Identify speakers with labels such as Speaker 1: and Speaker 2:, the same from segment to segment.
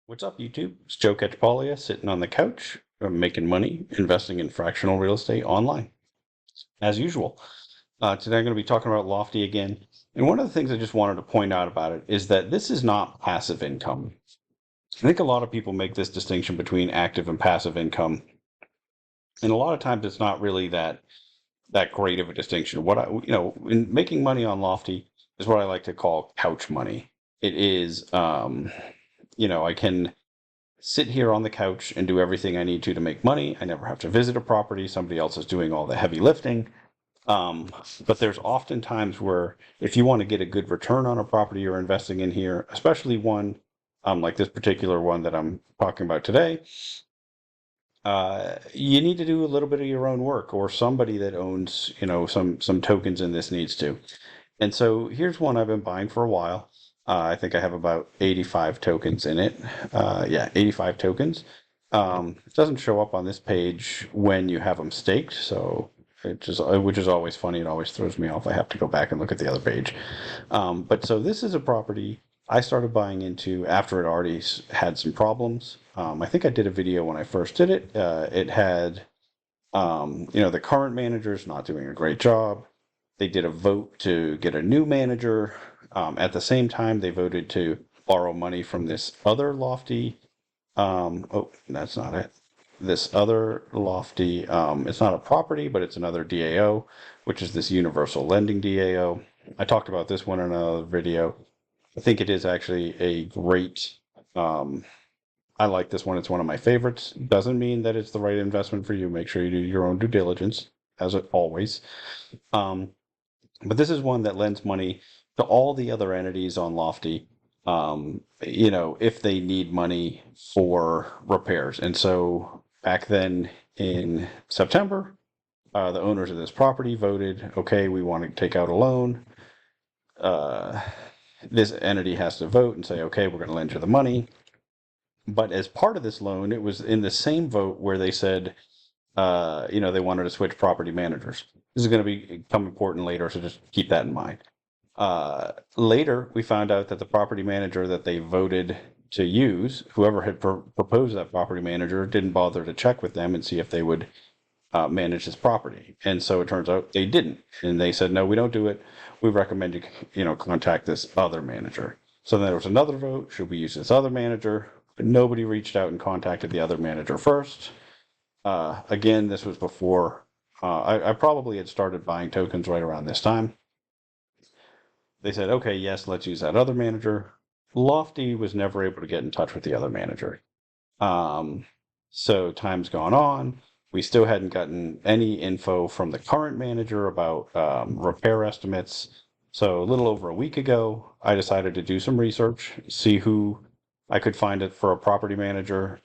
Speaker 1: What's up, YouTube? It's Joe Catchpolia sitting on the couch, making money, investing in fractional real estate online, as usual. Today I'm going to be talking about Lofty again. And one of the things I just wanted to point out about it is that this is not passive income. I think a lot of people make this distinction between active and passive income. And a lot of times it's not really that great of a distinction. In making money on Lofty is what I like to call couch money. It is, I can sit here on the couch and do everything I need to make money. I never have to visit a property. Somebody else is doing all the heavy lifting. But there's often times where if you want to get a good return on a property you're investing in here, especially one like this particular one that I'm talking about today, you need to do a little bit of your own work, or somebody that owns, some tokens in this needs to. And so here's one I've been buying for a while. I think I have about 85 tokens in it. Yeah, 85 tokens. It doesn't show up on this page when you have them staked, so which is always funny. It always throws me off. I have to go back and look at the other page. But so this is a property I started buying into after it already had some problems. I think I did a video when I first did it. It had, the current manager's not doing a great job. They did a vote to get a new manager. At the same time, they voted to borrow money from this other Lofty. Oh, that's not it. This other Lofty, it's not a property, but it's another DAO, which is this universal lending DAO. I talked about this one in another video. I think it is actually a great, I like this one. It's one of my favorites. Doesn't mean that it's the right investment for you. Make sure you do your own due diligence, as always. But this is one that lends money to all the other entities on Lofty, if they need money for repairs. And so back then in September, the owners of this property voted, okay, we want to take out a loan. This entity has to vote and say, okay, we're going to lend you the money. But as part of this loan, it was in the same vote where they said, they wanted to switch property managers. This is going to become important later, so just keep that in mind. Later, we found out that the property manager that they voted to use, whoever had proposed that property manager, didn't bother to check with them and see if they would manage this property. And so it turns out they didn't. And they said, no, we don't do it. We recommend you, contact this other manager. So then there was another vote. Should we use this other manager? But nobody reached out and contacted the other manager first. Again, this was before I probably had started buying tokens right around this time. They said, okay, yes, let's use that other manager. Lofty was never able to get in touch with the other manager. So time's gone on. We still hadn't gotten any info from the current manager about repair estimates. So a little over a week ago, I decided to do some research, see who I could find it for a property manager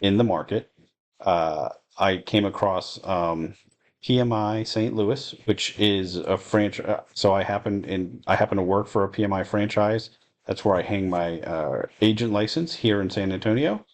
Speaker 1: in the market. I came across PMI St. Louis, which is a franchise. So I happen to work for a PMI franchise. That's where I hang my agent license here in San Antonio.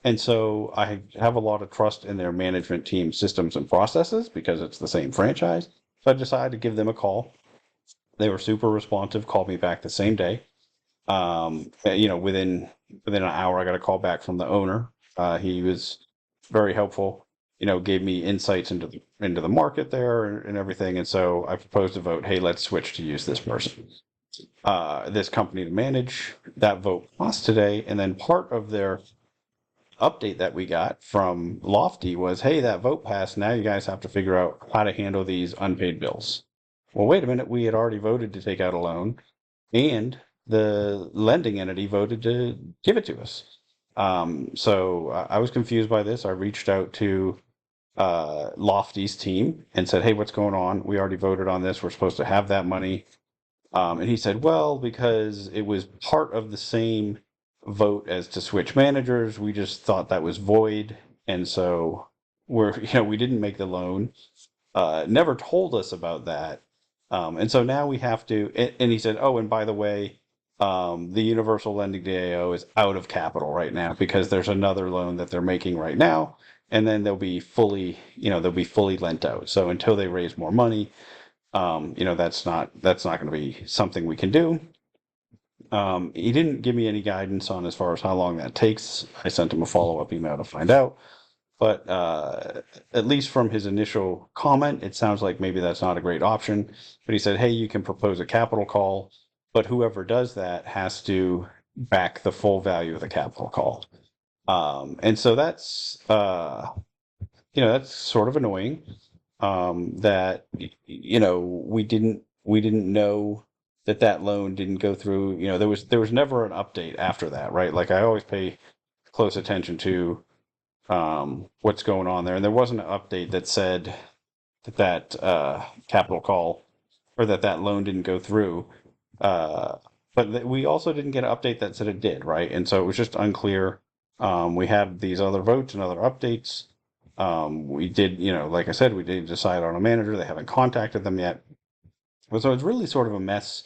Speaker 1: And so I have a lot of trust in their management team systems and processes because it's the same franchise. So I decided to give them a call. They were super responsive, called me back the same day. Within an hour, I got a call back from the owner. He was very helpful. Gave me insights into the market there and everything. And so I proposed a vote. Hey, let's switch to use this person, this company to manage. That vote passed today. And then part of their update that we got from Lofty was, hey, that vote passed. Now you guys have to figure out how to handle these unpaid bills. Well, wait a minute. We had already voted to take out a loan, and the lending entity voted to give it to us. So I was confused by this. I reached out to Lofty's team and said, hey, what's going on? We already voted on this. We're supposed to have that money. And he said, well, because it was part of the same vote as to switch managers, we just thought that was void. And so we didn't make the loan, never told us about that. And so now we have to, and he said, oh, and by the way, the Universal Lending DAO is out of capital right now because there's another loan that they're making right now, and then they'll be fully lent out. So until they raise more money, that's not going to be something we can do. He didn't give me any guidance on as far as how long that takes. I sent him a follow-up email to find out. But at least from his initial comment, it sounds like maybe that's not a great option. But he said, hey, you can propose a capital call, but whoever does that has to back the full value of the capital call. And so that's sort of annoying. That we didn't know that that loan didn't go through. There was never an update after that, right? Like I always pay close attention to what's going on there. And there wasn't an update that said that capital call or that loan didn't go through. Uh, but we also didn't get an update that said it did, right? And so it was just unclear. We had these other votes and other updates. We did, like I said, we did decide on a manager. They haven't contacted them yet. So it's really sort of a mess.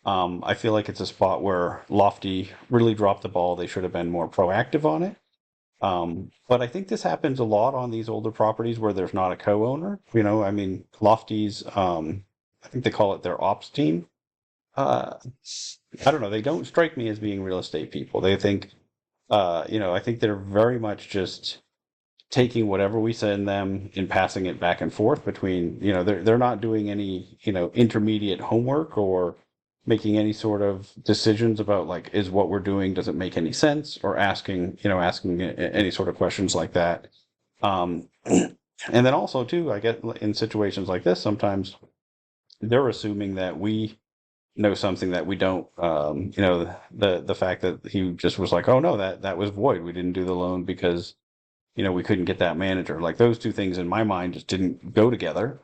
Speaker 1: I feel like it's a spot where Lofty really dropped the ball. They should have been more proactive on it. But I think this happens a lot on these older properties where there's not a co-owner. I mean, Lofty's, I think they call it their ops team. Uh, I don't know. They don't strike me as being real estate people. They think, I think they're very much just taking whatever we send them and passing it back and forth between, they're not doing any, intermediate homework or making any sort of decisions about like, is what we're doing, does it make any sense? Or asking any sort of questions like that. Um, and then also too, I get in situations like this, sometimes they're assuming that we know something that we don't. The fact that he just was like, oh no, that was void. We didn't do the loan because we couldn't get that manager. Like those two things in my mind just didn't go together.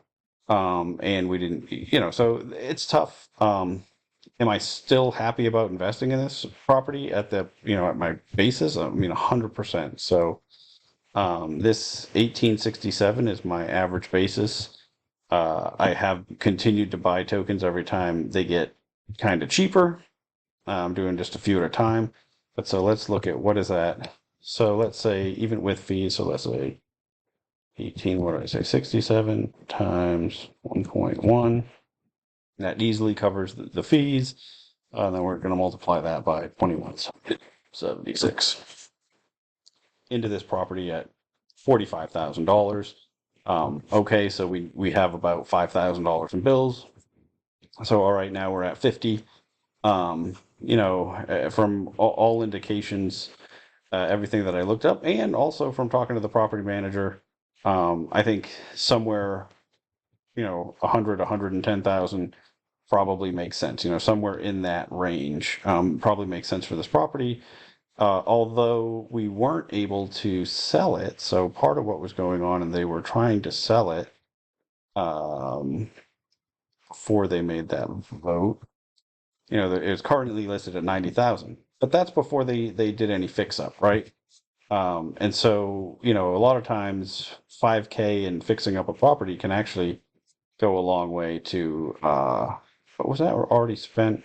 Speaker 1: And we didn't, so it's tough. Am I still happy about investing in this property at my basis? I mean, 100%. So, this 1867 is my average basis. I have continued to buy tokens every time they get kind of cheaper. I'm doing just a few at a time. But so let's look at what is that. So let's say even with fees, so let's say 18, what did I say? 67 times 1.1. That easily covers the fees. And then we're going to multiply that by 2176 into this property at $45,000. Okay, so we have about $5,000 in bills. So all right, now we're at 50. From all indications, everything that I looked up, and also from talking to the property manager, I think somewhere 100, 110,000 probably makes sense. Somewhere in that range probably makes sense for this property. Although we weren't able to sell it, so part of what was going on, and they were trying to sell it um, before they made that vote. It's currently listed at 90,000, but that's before they did any fix up, right? And so a lot of times 5K and fixing up a property can actually go a long way to what was that already spent?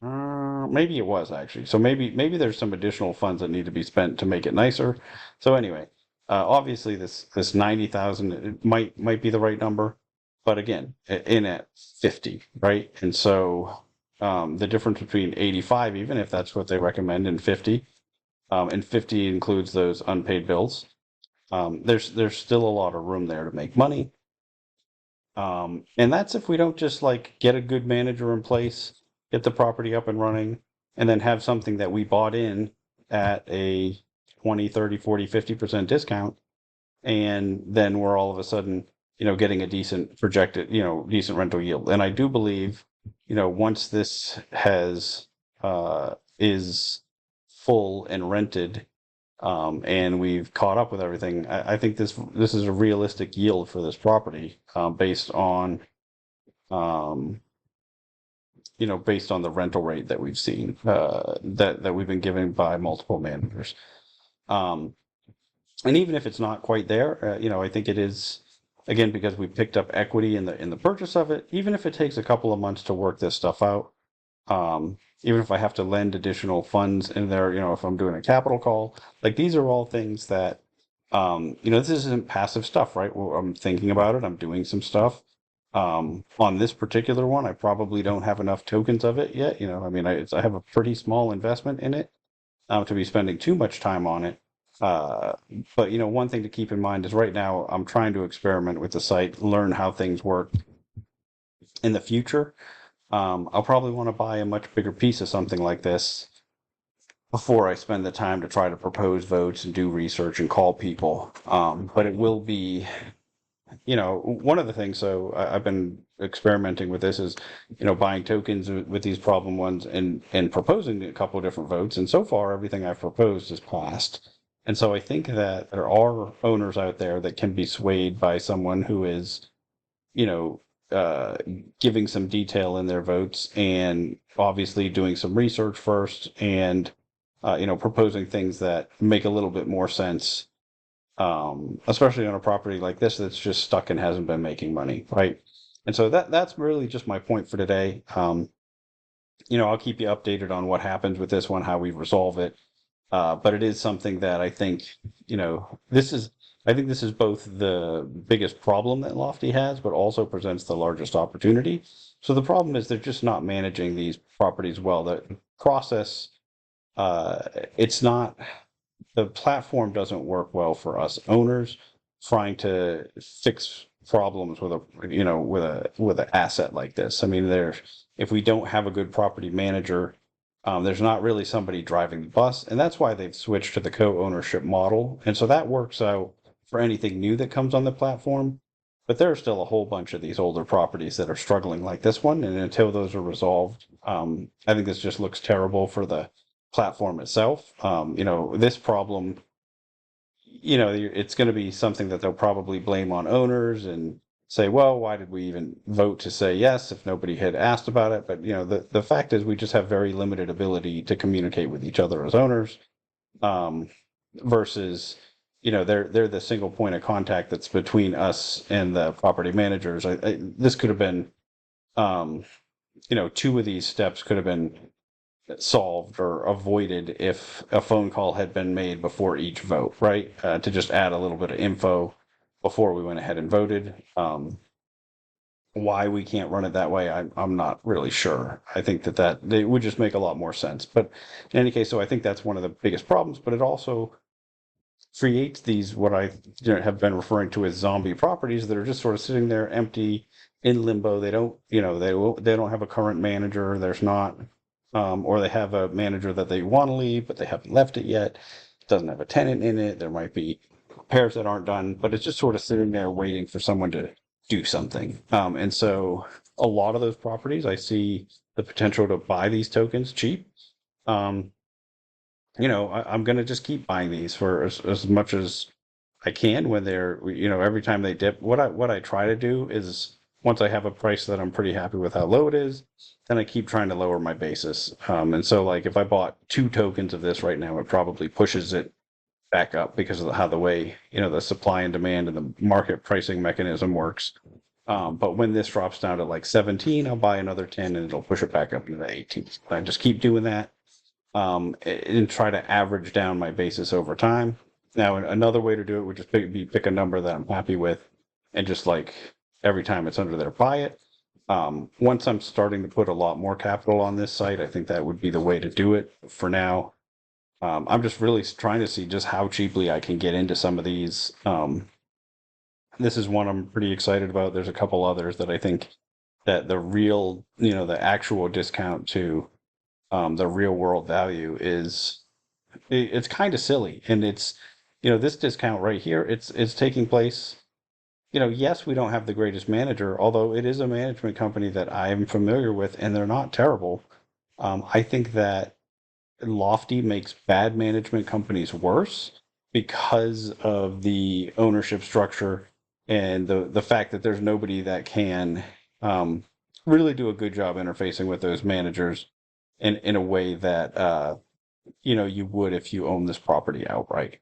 Speaker 1: Maybe it was actually. So maybe there's some additional funds that need to be spent to make it nicer. So anyway, obviously this 90,000 might be the right number, but again, in at 50, right? And so the difference between 85, even if that's what they recommend, and 50 includes those unpaid bills. There's still a lot of room there to make money. And that's if we don't just like get a good manager in place, get the property up and running, and then have something that we bought in at a 20, 30, 40, 50% discount. And then we're all of a sudden, getting a decent projected, decent rental yield. And I do believe, once this is full and rented, and we've caught up with everything. I think this is a realistic yield for this property, um, based on the rental rate that we've seen, that we've been given by multiple managers. Um, and even if it's not quite there, I think it is again because we picked up equity in the purchase of it. Even if it takes a couple of months to work this stuff out, even if I have to lend additional funds in there, if I'm doing a capital call, like these are all things that, this isn't passive stuff, right? Well, I'm thinking about it, I'm doing some stuff. On this particular one, I probably don't have enough tokens of it yet. I mean, I have a pretty small investment in it to be spending too much time on it. Uh, but one thing to keep in mind is right now I'm trying to experiment with the site, learn how things work in the future. I'll probably want to buy a much bigger piece of something like this before I spend the time to try to propose votes and do research and call people. But it will be, one of the things. So I've been experimenting with this is, buying tokens with these problem ones and proposing a couple of different votes. And so far, everything I've proposed has passed. And so I think that there are owners out there that can be swayed by someone who is, you know, uh, giving some detail in their votes and obviously doing some research first and, proposing things that make a little bit more sense, especially on a property like this that's just stuck and hasn't been making money, right? And so that's really just my point for today. I'll keep you updated on what happens with this one, how we resolve it. But it is something that I think, I think this is both the biggest problem that Lofty has, but also presents the largest opportunity. So the problem is they're just not managing these properties well. The process, uh, it's not, the platform doesn't work well for us owners trying to fix problems with with an asset like this. I mean, if we don't have a good property manager, there's not really somebody driving the bus, and that's why they've switched to the co-ownership model. And so that works out for anything new that comes on the platform. But there are still a whole bunch of these older properties that are struggling like this one, and until those are resolved, I think this just looks terrible for the platform itself. This problem, it's going to be something that they'll probably blame on owners and say, well, why did we even vote to say yes if nobody had asked about it? But the fact is we just have very limited ability to communicate with each other as owners, um, versus they're the single point of contact that's between us and the property managers. This could have been, um, two of these steps could have been solved or avoided if a phone call had been made before each vote, right? To just add a little bit of info before we went ahead and voted. Why we can't run it that way, I'm not really sure. I think that it would just make a lot more sense. But in any case, so I think that's one of the biggest problems. But it also creates these what I have been referring to as zombie properties that are just sort of sitting there empty in limbo. They don't, they don't have a current manager. There's not, or they have a manager that they want to leave, but they haven't left it yet. It doesn't have a tenant in it. There might be repairs that aren't done, but it's just sort of sitting there waiting for someone to do something. And so a lot of those properties, I see the potential to buy these tokens cheap. Um, I'm going to just keep buying these for as much as I can when they're, every time they dip. What I try to do is once I have a price that I'm pretty happy with how low it is, then I keep trying to lower my basis. And so like if I bought two tokens of this right now, it probably pushes it back up because of how the way, the supply and demand and the market pricing mechanism works. But when this drops down to like 17, I'll buy another 10 and it'll push it back up into the 18. I just keep doing that, and try to average down my basis over time. Now, another way to do it would just pick a number that I'm happy with, and just like every time it's under there, buy it. Once I'm starting to put a lot more capital on this site, I think that would be the way to do it. For now, I'm just really trying to see just how cheaply I can get into some of these. This is one I'm pretty excited about. There's a couple others that I think that the real, the actual discount to, the real world value is, it's kind of silly. And it's, this discount right here, it's taking place. Yes, we don't have the greatest manager, although it is a management company that I am familiar with, and they're not terrible. I think that Lofty makes bad management companies worse because of the ownership structure and the fact that there's nobody that can, really do a good job interfacing with those managers in a way that, you would if you own this property outright.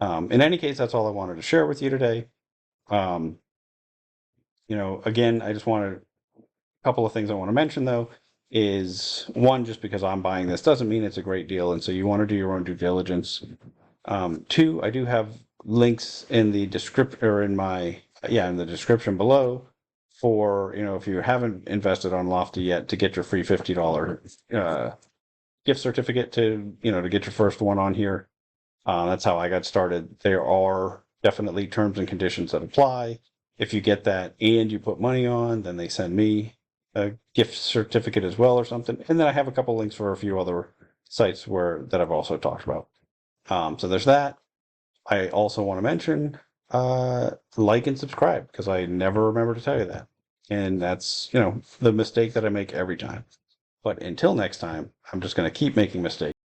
Speaker 1: In any case, that's all I wanted to share with you today. Um, again, I just wanted a couple of things I want to mention though is one, just because I'm buying this doesn't mean it's a great deal, and so you want to do your own due diligence. Two, I do have links in the description or in the description below for, if you haven't invested on Lofty yet, to get your free $50 gift certificate to get your first one on here. That's how I got started. There are definitely terms and conditions that apply. If you get that and you put money on, then they send me a gift certificate as well or something. And then I have a couple links for a few other sites that I've also talked about. So there's that. I also want to mention like and subscribe, because I never remember to tell you that. And that's, the mistake that I make every time. But until next time, I'm just going to keep making mistakes.